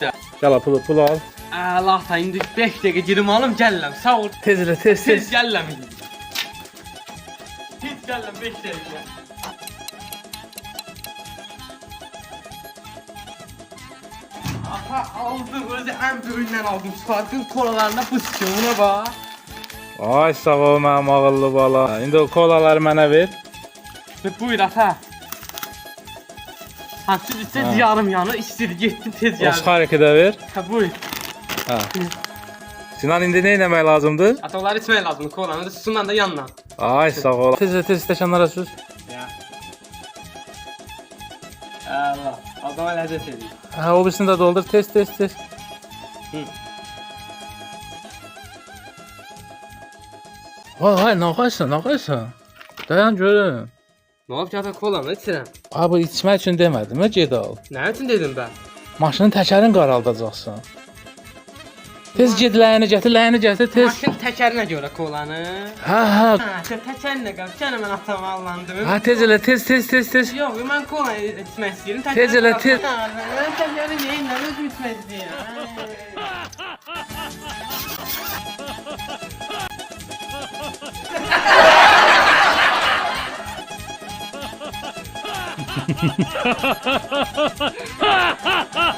Gel pul al. Allah da indi 5 dəqiqə girim alım gəlirəm. Sağ ol. Tez elə tez. Tez gəlirəm indi. Tez gəlirəm 5 dəqiqə. Ata aldım özü ən böyündən aldım. Sparkın kolalarında bu sıkıyor buna bax. Ay sağ ol mənim ağıllı bala. İndi o kolaları mənə ver. Buyur ata. Ha siz istədiz yarım yanı istedi getdim tez gəldim. Oscar də ver. Ha buyur. Ha. Sinan indi nə etmək lazımdır? Ata onları içmək lazımdır kolanı da susundan da yanına. Ay sağ ol. Tez stəkanlara süz. Ya. Allah. Adama ləzzət edir. Ha o birisini də doldur. Tez. Hı. Vay nə qayırsan? Dayan görüm. Nə olub ki ata kolanı içirəm? Abi içmək üçün demədim, ged al. Nə üçün dedim mən? Maşının təkərini qaraldacaqsan. Tez ged ləyəni gətir, tez. Maşın təkərinə görə kolanı. Ha. Ha, təkərinə qal. Gəlin mən atama allandım. Ha tez elə, tez. Yox, mən kola içmək istəyirəm. Tez elə, tez. Mən təkəri yeyinlə özüm içmək istəyirəm. Ha ha ha ha!